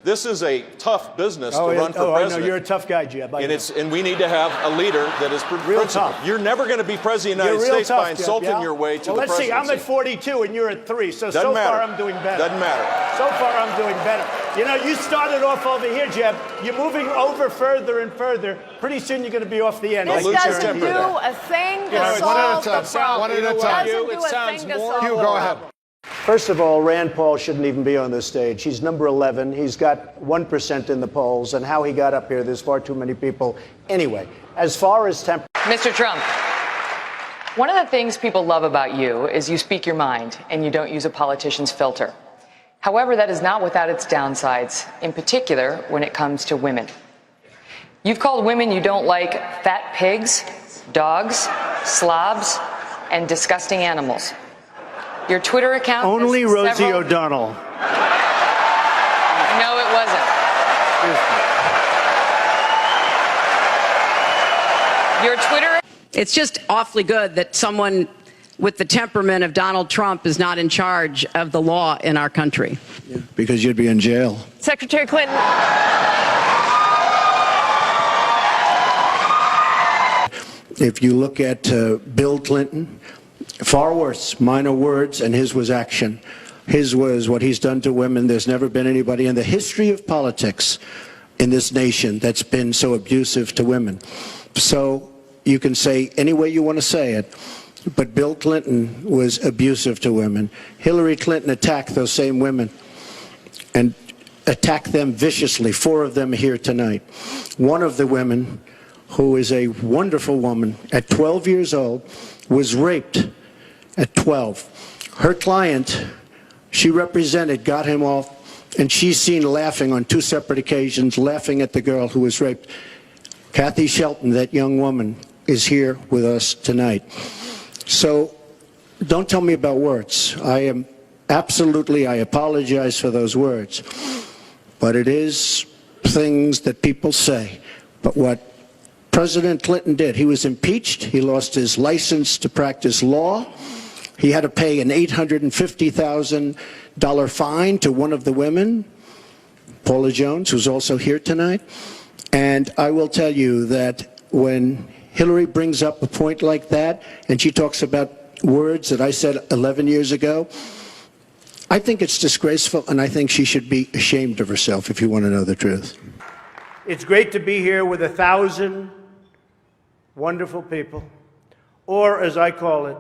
This is a tough business to run for president. I know. You're a tough guy, Jeb. And we need to have a leader that is real principled. tough. You're never going to be president of the United States by insulting your way to the presidency. Let's see. I'm at 42 and you're at 3. So far I'm doing better. Doesn't matter. So far I'm doing better. You know, you started off over here, Jeb. You're moving over further and further. Pretty soon you're going to be off the end. This doesn't do a thing to solve the problem. One at a time. It sounds more. Hugh, go ahead. First of all, Rand Paul shouldn't even be on this stage. He's number 11. He's got 1% in the polls. And how he got up here, there's far too many people. Anyway, as far as Mr. Trump, one of the things people love about you is you speak your mind and you don't use a politician's filter. However, that is not without its downsides, in particular when it comes to women. You've called women you don't like fat pigs, dogs, slobs, and disgusting animals. Your Twitter account... Only Rosie O'Donnell. No, it wasn't. Your Twitter... It's just awfully good that someone with the temperament of Donald Trump is not in charge of the law in our country. Yeah, because you'd be in jail. Secretary Clinton. If you look at Bill Clinton, far worse, minor words, and his was action. His was what he's done to women. There's never been anybody in the history of politics in this nation that's been so abusive to women. So you can say any way you want to say it, but Bill Clinton was abusive to women. Hillary Clinton attacked those same women and attacked them viciously. 4 of them here tonight. One of the women, who is a wonderful woman, at 12 years old, was raped at 12. Her client, she represented, got him off, and she's seen laughing on 2 separate occasions, laughing at the girl who was raped. Kathy Shelton, that young woman, is here with us tonight. So don't tell me about words. I apologize for those words. But it is things that people say. But what President Clinton did, he was impeached. He lost his license to practice law. He had to pay an $850,000 fine to one of the women, Paula Jones, who's also here tonight. And I will tell you that when Hillary brings up a point like that, and she talks about words that I said 11 years ago, I think it's disgraceful, and I think she should be ashamed of herself, if you want to know the truth. It's great to be here with 1,000 wonderful people, or as I call it,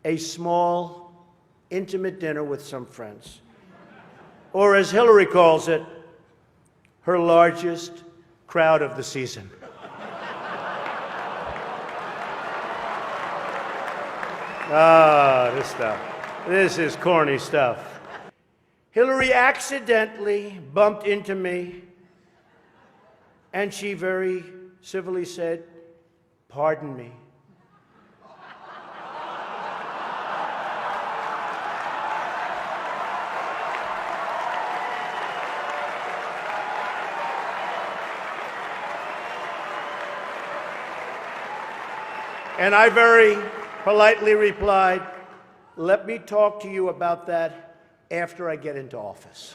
a small, intimate dinner with some friends. Or as Hillary calls it, her largest crowd of the season. This stuff. This is corny stuff. Hillary accidentally bumped into me, and she very civilly said, "Pardon me." And I very politely replied, "Let me talk to you about that after I get into office."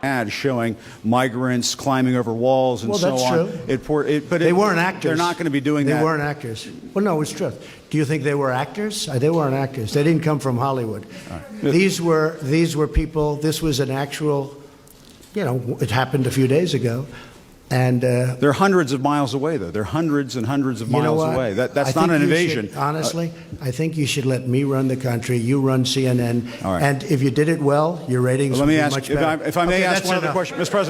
Ad showing migrants climbing over walls and so on. Well, that's true. But they weren't actors. They're not going to be doing that. They weren't actors. Well, no, it's true. Do you think they were actors? They weren't actors. They didn't come from Hollywood. Right. These were people. This was an actual, it happened a few days ago. And they're hundreds of miles away, though. They're hundreds and hundreds of miles away. That's not an invasion. Honestly, I think you should let me run the country. You run CNN. All right. And if you did it well, your ratings would be much better. If I may ask one other question, Mr. President.